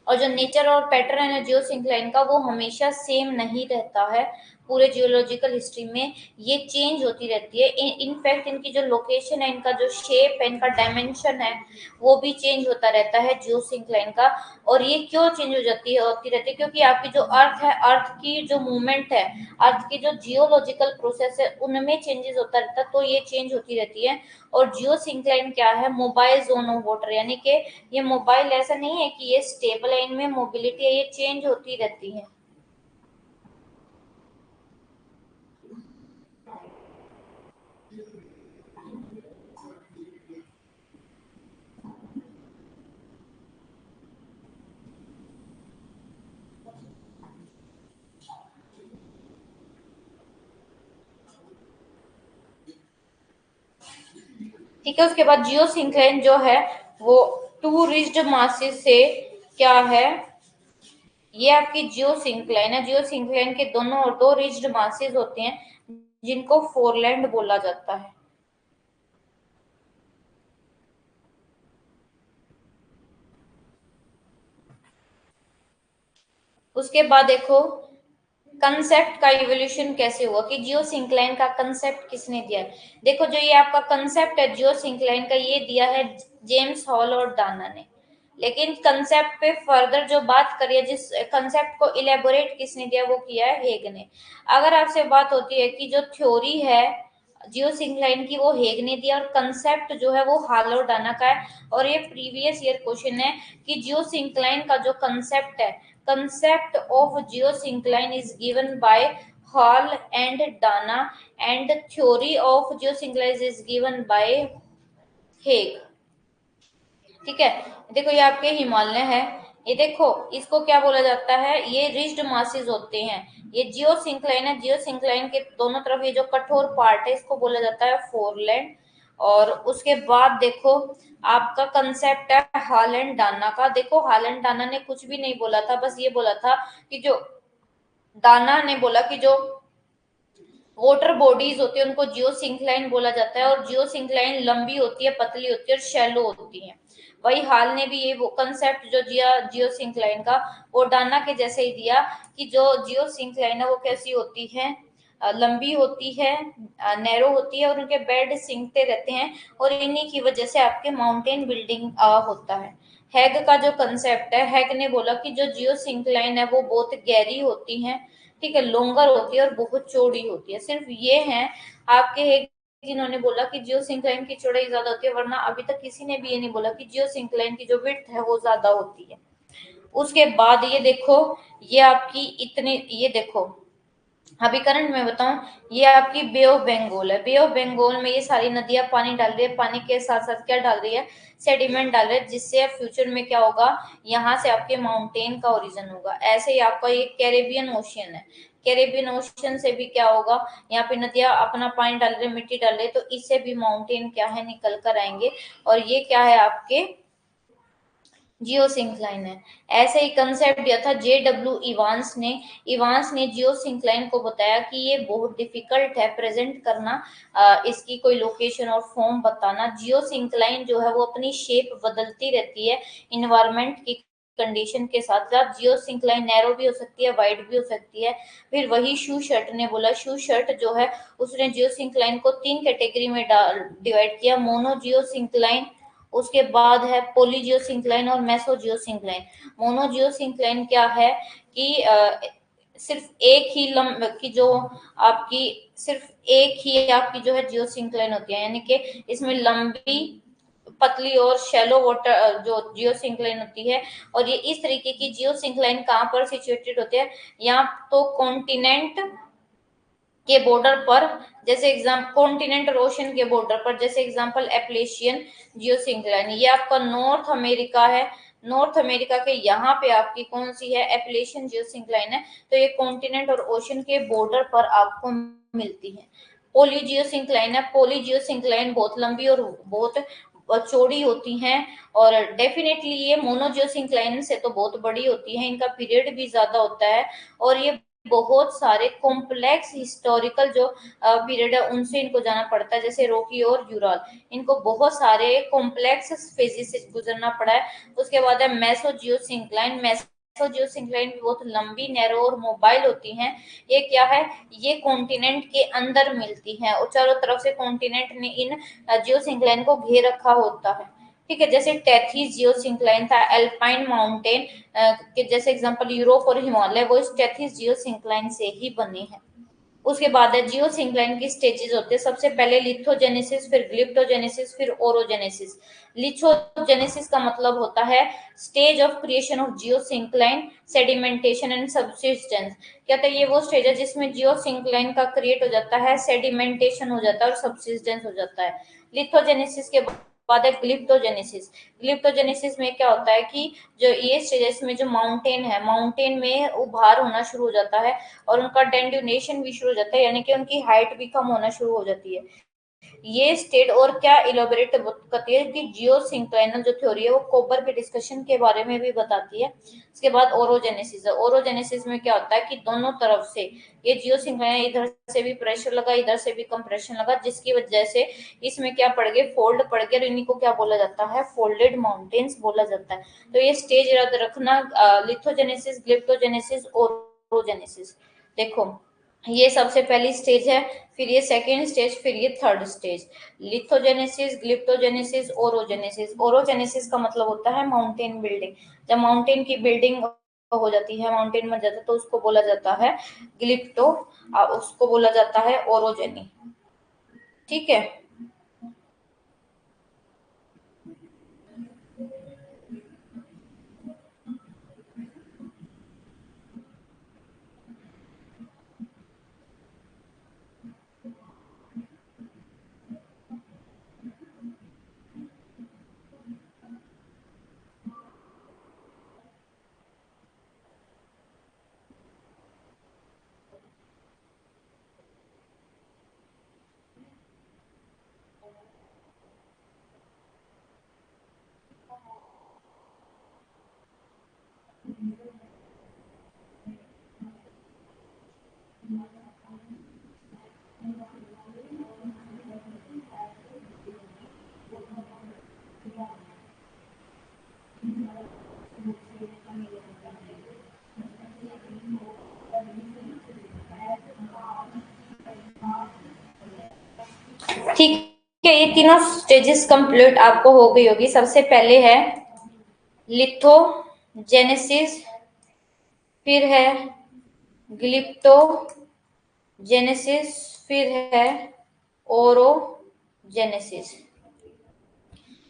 और जो नेचर और पैटर्न है जियो सिंक्लाइन का वो हमेशा सेम नहीं रहता है, पूरे जियोलॉजिकल हिस्ट्री में ये चेंज होती रहती है। इनफैक्ट इनकी जो लोकेशन है, इनका जो शेप है, इनका डायमेंशन है, वो भी चेंज होता रहता है जियो सिंक्लाइन का। और ये क्यों चेंज हो जाती है, होती रहती है, क्योंकि आपकी जो अर्थ है, अर्थ की जो मूवमेंट है, अर्थ की जो जियोलॉजिकल प्रोसेस है, उनमें चेंजेस होता रहता है, तो ये चेंज होती रहती है। और जियो सिंक्लाइन क्या है, मोबाइल जोन ऑफ वाटर, यानी कि ये मोबाइल ऐसा नहीं है कि ये स्टेबल है, इनमें मोबिलिटी है, ये चेंज होती रहती है। ठीक है, उसके बाद जियो सिंक्लाइन जो है वो टू रिज्ड मासेस से क्या है, ये आपकी जियो सिंक्लाइन है। जियो सिंक्लाइन के दोनों और दो रिज्ड मासेस होते हैं जिनको फोरलैंड बोला जाता है। उसके बाद देखो कंसेप्ट का इवोल्यूशन कैसे हुआ, कि जियो सिंक्लाइन का कंसेप्ट किसने दिया है। देखो जो ये आपका कंसेप्ट है जियो सिंक्लाइन का, ये दिया है जेम्स हॉल और डाना ने। लेकिन कंसेप्ट पे फर्दर जो बात करिए, जिस कंसेप्ट को इलेबोरेट किसने दिया, वो किया है हेग ने। अगर आपसे बात होती है कि जो थ्योरी है जियो सिंक्लाइन की वो हेग ने दिया, और कंसेप्ट जो है वो हॉल और डाना का है। और ये प्रीवियस ईयर क्वेश्चन है कि जियो सिंक्लाइन का जो कंसेप्ट है, concept of geosyncline is given by Hall and Dana, and theory of geosyncline is given by Hague। ठीक है, देखो ये आपके हिमालय है, ये देखो इसको क्या बोला जाता है, ये रिज्ड मासेस होते हैं, ये जियो सिंक्लाइन है। जियो सिंक्लाइन के दोनों तरफ ये जो कठोर पार्ट है इसको बोला जाता है फोरलैंड। और उसके बाद देखो आपका कंसेप्ट है हॉलैंड डाना का। देखो हॉलैंड डाना ने कुछ भी नहीं बोला था, बस ये बोला था कि जो दाना ने बोला कि जो वाटर बॉडीज होती है उनको जियो सिंक्लाइन बोला जाता है, और जियो सिंक्लाइन लंबी होती है, पतली होती है और शैलो होती है। वही हाल ने भी ये वो कंसेप्ट जो दिया जियो सिंक्लाइन का, वो डाना के जैसे ही दिया कि जो जियो सिंक्लाइन है वो कैसी होती है, लंबी होती है, नैरो होती है, और उनके बेड सिंकते रहते हैं, और इन्हीं की वजह से आपके माउंटेन बिल्डिंग होता है। हैग का जो कंसेप्ट है, हैग ने बोला कि जो जियो सिंक्लाइन है वो बहुत गहरी होती है, ठीक है, लोंगर होती है और बहुत चौड़ी होती है। सिर्फ ये है आपके एक जिन्होंने बोला कि जियो सिंक्लाइन की चौड़ाई ज्यादा होती है, वरना अभी तक किसी ने भी ये नहीं बोला कि जियो सिंक्लाइन की जो विड्थ है वो ज्यादा होती है। उसके बाद ये देखो, ये आपकी इतने, ये देखो अभी करंट में बताऊं, ये आपकी बे ऑफ बंगाल है। बे ऑफ बंगाल में ये सारी नदियां पानी डाल रही है, पानी के साथ साथ क्या डाल रही है, सेडिमेंट डाल रही है, जिससे फ्यूचर में क्या होगा, यहाँ से आपके माउंटेन का ओरिजिन होगा। ऐसे ही आपका ये कैरेबियन ओशियन है, कैरेबियन ओशियन से भी क्या होगा, यहाँ पे नदियां अपना पानी डाल रही है, मिट्टी डाल रही है, तो इससे भी माउंटेन क्या है, निकल कर आएंगे। और ये क्या है आपके जियो सिंक्लाइन है। ऐसे ही कंसेप्ट दिया था जे डब्ल्यू इवांस ने जियो सिंक्लाइन को बताया कि ये बहुत डिफिकल्ट है प्रेजेंट करना, इसकी कोई लोकेशन और फॉर्म बताना। जियो सिंक्लाइन जो है वो अपनी शेप बदलती रहती है इन्वायरमेंट की कंडीशन के साथ साथ। जियो सिंक्लाइन नैरो भी हो सकती है, वाइड भी हो सकती है। फिर वही शू शर्ट ने बोला, शू शर्ट जो है उसने जियो सिंक्लाइन को तीन कैटेगरी में डिवाइड किया, मोनो जियो सिंक्लाइन, उसके बाद है पोलीजियो सिंक्लाइन और मेसोजियो सिंक्लाइन। मोनोजियो सिंक्लाइन क्या है कि सिर्फ एक ही लंब की जो आपकी सिर्फ एक ही आपकी जो है जियो सिंक्लाइन होती है, यानी कि इसमें लंबी, पतली और शैलो वाटर जो जियो सिंक्लाइन होती है। और ये इस तरीके की जियो सिंक्लाइन कहाँ पर सिचुएटेड होते हैं, यहाँ तो कॉन्टिनेंट के बॉर्डर पर, जैसे एग्जाम कॉन्टिनेंट और ओशन के बॉर्डर पर, जैसे एग्जांपल एप्लेशियन जियोसिंक्लाइन, ये आपका नॉर्थ अमेरिका है। नॉर्थ अमेरिका के यहाँ पे आपकी कौन सी है, एप्लेशियन जियोसिंक्लाइन है, तो ये कॉन्टिनेंट और ओशन के बॉर्डर पर आपको मिलती है। पोलीजियोसिंक्लाइन है, पोलीजियोसिंक्लाइन बहुत लंबी और बहुत चौड़ी होती हैं, और डेफिनेटली ये मोनोजियोसिंक्लाइन से तो बहुत बड़ी होती है, इनका पीरियड भी ज्यादा होता है, और ये बहुत सारे कॉम्प्लेक्स हिस्टोरिकल जो पीरियड है उनसे इनको जाना पड़ता है, जैसे रॉकी और यूराल, इनको बहुत सारे कॉम्प्लेक्स फेजेस से गुजरना पड़ा है। उसके बाद है मेसोजियोसिंक्लाइन। मेसोजियोसिंक्लाइन भी बहुत लंबी, नैरो और मोबाइल होती हैं। ये क्या है, ये कॉन्टिनेंट के अंदर मिलती हैं और चारों तरफ से कॉन्टिनेंट ने इन जियोसिंक्लाइन को घेर रखा होता है। ठीक है, जैसे टेथीज जियोसिंक्लाइन था, एल्पाइन माउंटेन के जैसे एग्जांपल यूरोप और हिमालय, वो इस टेथीज जियोसिंक्लाइन से ही बने हैं। उसके बाद है जियोसिंक्लाइन की स्टेजेस होते हैं, सबसे पहले लिथोजेनेसिस, फिर ग्लिप्टोजेनेसिस, फिर ओरोजेनेसिस। लिथोजेनेसिस का मतलब होता है stage of creation of geosyncline, sedimentation and subsistence. कहते हैं ये वो स्टेज है जिसमें जियोसिंक्लाइन का क्रिएट हो जाता है, सेडिमेंटेशन हो जाता है और सब्सिस्टेंस हो जाता है। लिथोजेनेसिस के बाद है ग्लिप्टोजेनेसिस। ग्लिप्टोजेनेसिस में क्या होता है कि जो ये स्टेजेस में जो माउंटेन है, माउंटेन में उभार होना शुरू हो जाता है और उनका डेंड्यूनेशन भी शुरू हो जाता है, यानी कि उनकी हाइट भी कम होना शुरू हो जाती है। ये स्टेट और क्या इलेबोरेट करती है कि जियोसिंक्लाइनल जो थ्योरी है वो कोबर के डिस्कशन के बारे में भी बताती है। इसके बाद ओरोजेनेसिस है। ओरोजेनेसिस में क्या होता है कि दोनों तरफ से ये जियोसिंक्लाइन, इधर से भी प्रेशर लगा, इधर से भी कंप्रेशन लगा, जिसकी वजह से इसमें क्या पड़ गए, फोल्ड पड़ गए और इन्हीं को क्या बोला जाता है, फोल्डेड माउंटेन्स बोला जाता है। तो ये स्टेज याद रखना, लिथोजेनेसिस, ग्लिप्टोजेनेसिस, ओरोजेनेसिस। देखो ये सबसे पहली स्टेज है, फिर ये सेकेंड स्टेज, फिर ये थर्ड स्टेज। लिथोजेनेसिस, ग्लिप्टोजेनेसिस, ओरोजेनेसिस। ओरोजेनेसिस का मतलब होता है माउंटेन बिल्डिंग। जब माउंटेन की बिल्डिंग हो जाती है, माउंटेन बन जाता है, तो उसको बोला जाता है ग्लिप्टो, उसको बोला जाता है ओरोजेनी। ठीक है। ठीक है, ये तीनों स्टेजेस कंप्लीट आपको हो गई होगी। सबसे पहले है लिथोजेनेसिस, फिर है ग्लिप्टोजेनेसिस, फिर है ओरोजेनेसिस।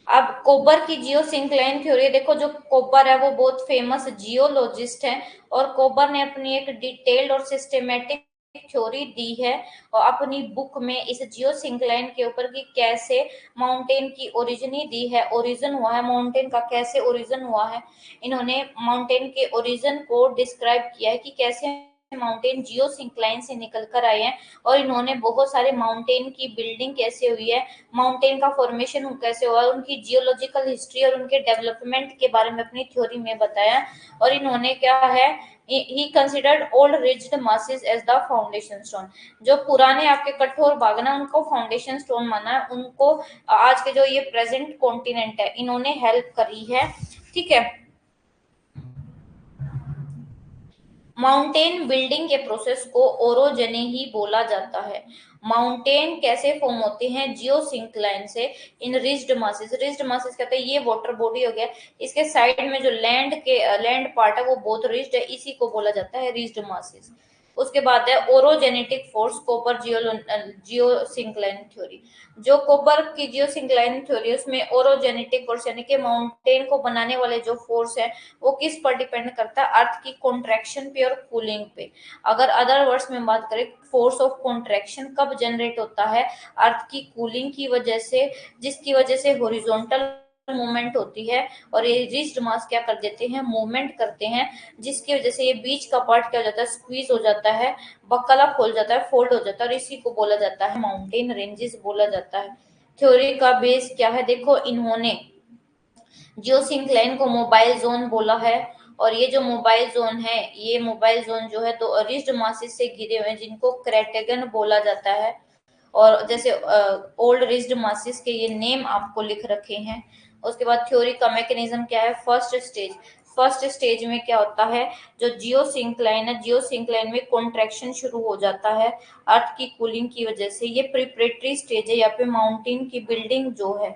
अब कोबर की जियोसिंक्लाइन थ्योरी देखो, जो कोबर है वो बहुत फेमस जियोलॉजिस्ट है और कोबर ने अपनी एक डिटेल्ड और सिस्टमेटिक थ्योरी दी है और अपनी बुक में इस जियोसिंक्लाइन के ऊपर कि कैसे माउंटेन की ओरिजिन ही दी है, ओरिजिन हुआ है माउंटेन का, कैसे ओरिजिन हुआ है। इन्होंने माउंटेन के ओरिजिन को डिस्क्राइब किया है कि कैसे माउंटेन जियोसिंक्लाइन से निकल कर आए हैं और इन्होंने बहुत सारे माउंटेन की बिल्डिंग कैसे हुई है, माउंटेन का फॉर्मेशन कैसे हुआ, उनकी जियोलॉजिकल हिस्ट्री और उनके डेवलपमेंट के बारे में अपनी थ्योरी में बताया। और इन्होंने क्या है, he considered old rigid masses as the foundation stone. जो पुराने आपके कठोर भाग ना, उनको फाउंडेशन स्टोन माना है, उनको आज के जो ये प्रेजेंट कॉन्टिनेंट है इन्होंने हेल्प करी है। ठीक है। माउंटेन बिल्डिंग के प्रोसेस को ओरोजेनी ही बोला जाता है। माउंटेन कैसे फॉर्म होते हैं, जियोसिंक्लाइन से, इन रिज्ड मासेस। रिज्ड मासेस कहते हैं ये वाटर बॉडी हो गया, इसके साइड में जो लैंड पार्ट है वो बहुत रिज्ड है, इसी को बोला जाता है रिज्ड मासेस। उसके बाद है ओरोजेनेटिक फोर्स, कोपर जियोसिंक्लाइन थ्योरी। जो कोपर की जियोसिंक्लाइन थ्योरी उसमें ओरोजेनेटिक फोर्स यानी कि माउंटेन को बनाने वाले जो फोर्स है वो किस पर डिपेंड करता है, अर्थ की कॉन्ट्रैक्शन पे और कूलिंग पे। अगर अदर वर्ड्स में बात करें, फोर्स ऑफ कॉन्ट्रैक्शन कब जनरेट होता है, अर्थ की कूलिंग की वजह से, जिसकी वजह से हॉरिजॉन्टल मूवमेंट होती है और ये रिज्ड मास क्या कर देते हैं, मूवमेंट करते हैं, जिसकी वजह से ये बीच का पार्ट क्या हो जाता है, स्क्वीज हो जाता है, बक्कला खोल जाता है, फोल्ड हो जाता है और इसी को बोला जाता है माउंटेन रेंजेस बोला जाता है। थ्योरी का बेस क्या है, देखो इन्होंने जियोसिंक्लाइन को मोबाइल जोन बोला है और ये जो मोबाइल जोन है, ये मोबाइल जोन जो है तो रिज्ड मासिस से घिरे हुए हैं जिनको क्रेटेगन बोला जाता है। और जैसे ओल्ड रिज्ड मासिस के ये नेम आपको लिख रखे हैं। उसके बाद थ्योरी का मैकेनिज्म क्या है। फर्स्ट स्टेज में क्या होता है, जो जियो सिंक्लाइन है, जियो सिंक्लाइन में कॉन्ट्रैक्शन शुरू हो जाता है अर्थ की कूलिंग की वजह से। ये प्रिपरेटरी स्टेज है, यहाँ पे माउंटेन की बिल्डिंग जो है,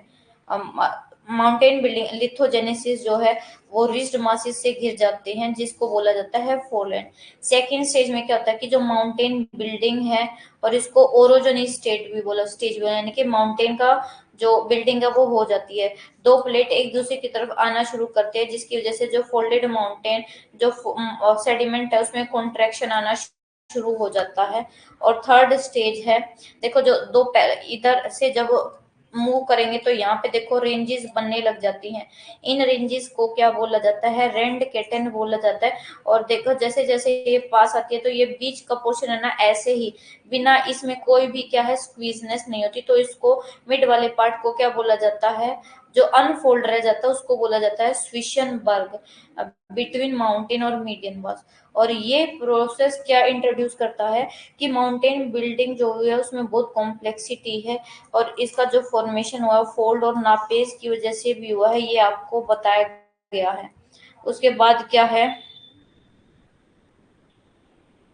माउंटेन बिल्डिंग लिथोजेनेसिस जो है वो रिज्ड मासिस से घिर जाते हैं जिसको बोला जाता है फोरलैंड। सेकेंड स्टेज में क्या होता है कि जो माउंटेन बिल्डिंग है, और इसको ओरोजनी स्टेज भी बोला, यानी कि माउंटेन का जो बिल्डिंग है वो हो जाती है। दो प्लेट एक दूसरे की तरफ आना शुरू करते हैं जिसकी वजह से जो फोल्डेड माउंटेन जो सेडिमेंट है उसमें कॉन्ट्रैक्शन आना शुरू हो जाता है। और थर्ड स्टेज है, देखो जो दो इधर से जब मूव करेंगे तो यहाँ पे देखो रेंजेस बनने लग जाती हैं। इन रेंजेस को क्या बोला जाता है, रेंड केटन बोला जाता है। और देखो जैसे जैसे ये पास आती है तो ये बीच का पोर्शन है ना, ऐसे ही बिना इसमें कोई भी क्या है स्क्वीजनेस नहीं होती, तो इसको मिड वाले पार्ट को क्या बोला जाता है, जो अनफोल्ड रह जाता है उसको बोला जाता है स्विशनबर्ग बिटवीन माउंटेन और मीडियन बॉस। और ये प्रोसेस क्या इंट्रोड्यूस करता है कि माउंटेन बिल्डिंग जो है उसमें बहुत कॉम्प्लेक्सिटी है, और इसका जो फॉर्मेशन हुआ है फोल्ड और नापेज की वजह से भी हुआ है, ये आपको बताया गया है। उसके बाद क्या है,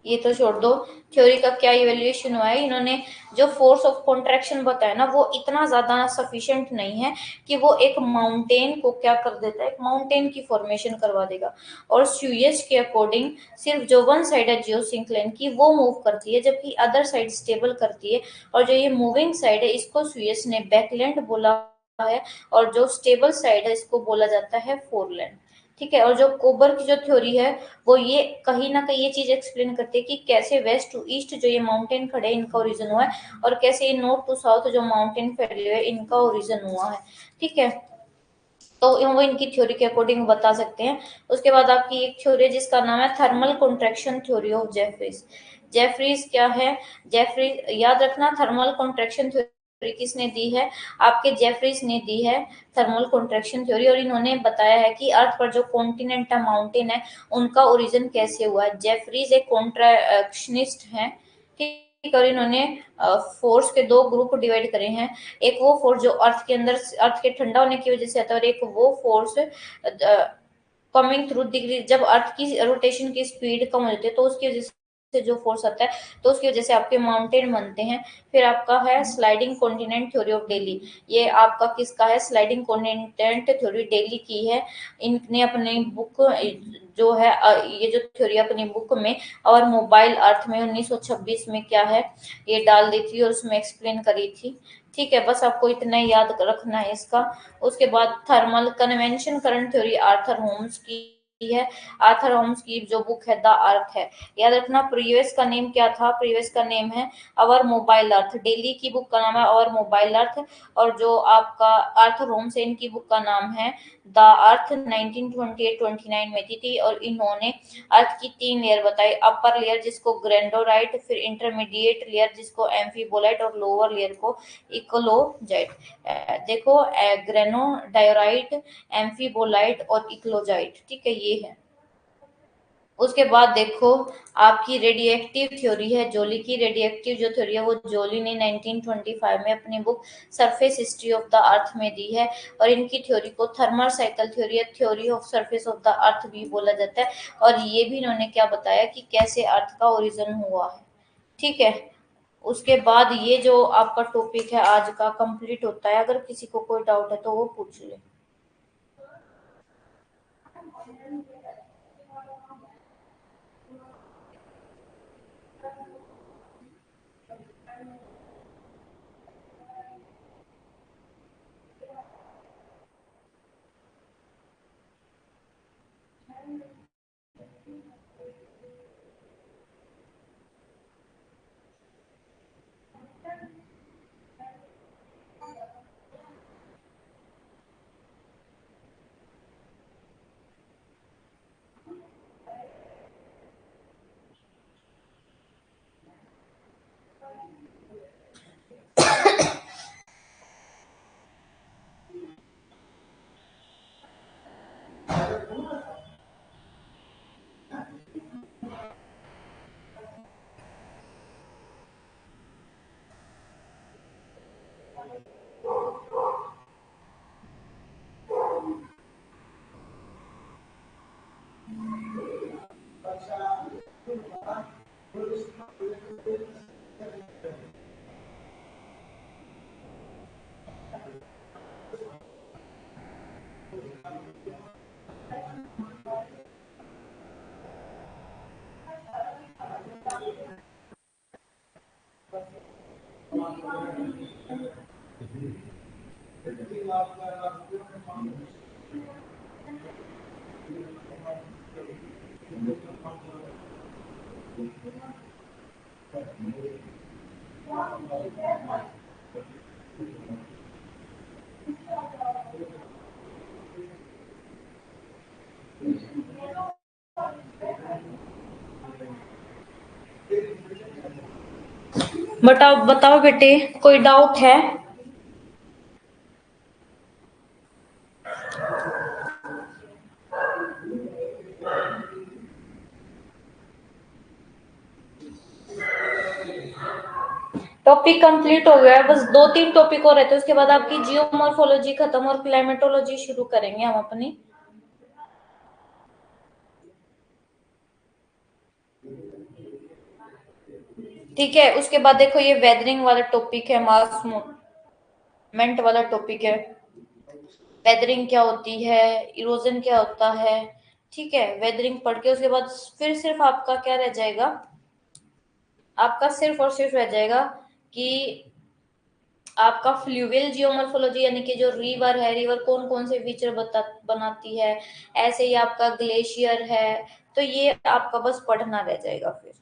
ये तो छोड़ दो, थ्योरी का क्या इवेल्युएशन हुआ है। इन्होंने जो फोर्स ऑफ कॉन्ट्रैक्शन बताया ना वो इतना ज्यादा सफिशिएंट नहीं है कि वो एक माउंटेन को क्या कर देता है, एक माउंटेन की फॉर्मेशन करवा देगा। और स्यूएज के अकॉर्डिंग सिर्फ जो वन साइड है जियो सिंक्लाइन की वो मूव करती है, जबकि अदर साइड स्टेबल करती है। और जो ये मूविंग साइड है इसको स्यूएज ने बैकलैंड बोला है, और जो स्टेबल साइड है इसको बोला जाता है फोरलैंड। ठीक है। और जो कोबर की जो थ्योरी है वो ये कहीं ना कहीं ये चीज एक्सप्लेन करती है कि कैसे वेस्ट टू ईस्ट जो ये माउंटेन खड़े हैं इनका ओरिजिन हुआ है, और कैसे ये नॉर्थ टू साउथ जो माउंटेन फैले हुए इनका ओरिजिन हुआ है। ठीक है। तो वो इनकी थ्योरी के अकॉर्डिंग बता सकते हैं। उसके बाद आपकी एक थ्योरी है जिसका नाम है thermal contraction theory of Jefferies. Jefferies क्या है, जेफरीज याद रखना, थर्मल कॉन्ट्रैक्शन थ्योरी किसने दी है, आपके जेफरीज ने दी है थर्मल कॉन्ट्रैक्शन थ्योरी। और इन्होंने बताया है कि अर्थ पर जो कॉन्टिनेंटल माउंटेन है उनका ओरिजिन कैसे हुआ है। जेफरीज एक कॉन्ट्रैक्शनिस्ट हैं। ठीक है। और इन्होंने फोर्स के दो ग्रुप डिवाइड करे हैं। एक वो फोर्स जो अर्थ के अंदर अर्थ के ठंडा होने की वजह से आता है, और एक वो फोर्स कमिंग थ्रू डिग्री जब अर्थ की रोटेशन की स्पीड कम हो जाती है तो उसकी वजह से जो फोर्स आता है तो उसकी वजह से आपके माउंटेन बनते हैं। फिर आपका है sliding continent theory of daily. ये आपका किसका है, स्लाइडिंग कॉन्टिनेंट थ्योरी डेली की है। इनने अपनी बुक जो है ये जो थ्योरी अपनी बुक में और मोबाइल अर्थ में 1926 में क्या है ये डाल दी थी और उसमें एक्सप्लेन करी थी। ठीक है। बस आपको इतना ही याद रखना है इसका। उसके बाद thermal convention current theory Arthur Holmes की है। आर्थर होम्स की जो बुक है द अर्थ है। याद रखना प्रीवियस का नेम क्या था, प्रीवियस का नेम है अवर मोबाइल अर्थ। डेली की बुक का नाम है अवर मोबाइल अर्थ। और जो आपका आर्थर होम्स है इनकी बुक का नाम है द अर्थ। 1928-29 में थी और इन्होंने अर्थ की तीन लेयर बताई, अपर लेयर जिसको ग्रेंडोराइट, फिर इंटरमीडिएट लेयर जिसको एम्फीबोलाइट, और लोअर लेयर को इकोलोजाइट। देखो ग्रेनोडायोराइट, एम्फीबोलाइट और इक्लोजाइट। ठीक है, ये है। उसके बाद देखो आपकी रेडिएक्टिव थ्योरी है जोली की। रेडिएक्टिव जो थ्योरी है वो जोली ने 1925 में अपनी book surface history of the earth में दी है। और इनकी थ्योरी को थर्मल साइकिल थ्योरी है, theory of surface of the earth भी बोला जाता है। और ये भी इन्होंने क्या बताया कि कैसे अर्थ का ओरिजिन हुआ है। ठीक है। उसके बाद ये जो आपका टॉपिक है आज का कंप्लीट होता है। अगर किसी को कोई डाउट है तो वो पूछ ले। बताओ बताओ बेटे, कोई डाउट है? टॉपिक कंप्लीट हो गया है, बस 2-3 टॉपिक और रहते हैं, उसके बाद आपकी जियोमॉर्फोलॉजी खत्म और क्लाइमेटोलॉजी शुरू करेंगे हम अपनी। ठीक है, उसके बाद देखो ये वेदरिंग वाला टॉपिक है, मास मूवमेंट वाला टॉपिक है। वेदरिंग क्या होती है, इरोजन क्या होता है, ठीक है। वेदरिंग पढ़ के उसके बाद फिर सिर्फ आपका क्या रह जाएगा, आपका सिर्फ और सिर्फ रह जाएगा कि आपका फ्लूवियल जियोमॉर्फोलॉजी, यानी कि जो रिवर है, रिवर कौन कौन से फीचर बनाती है, ऐसे ही आपका ग्लेशियर है, तो ये आपका बस पढ़ना रह जाएगा फिर।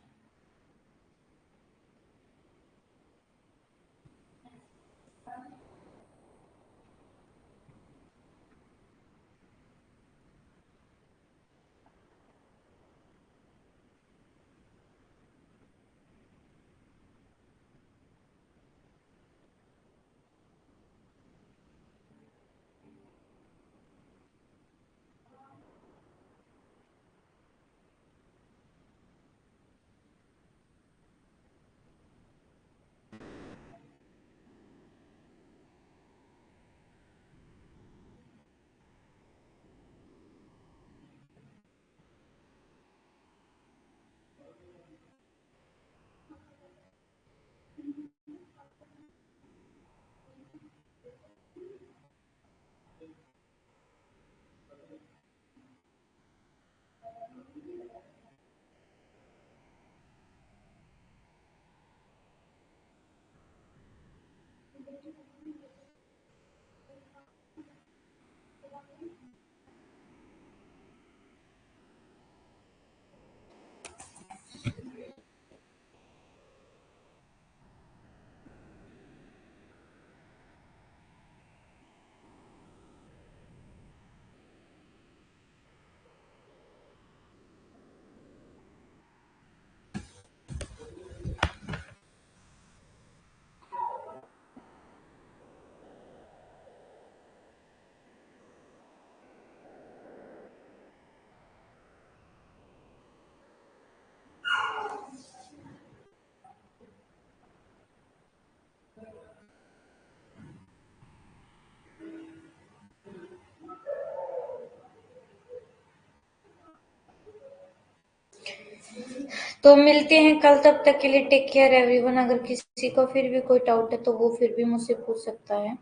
तो मिलते हैं कल, तब तक के लिए टेक केयर एवरीवन। अगर किसी को फिर भी कोई डाउट है तो वो फिर भी मुझसे पूछ सकता है।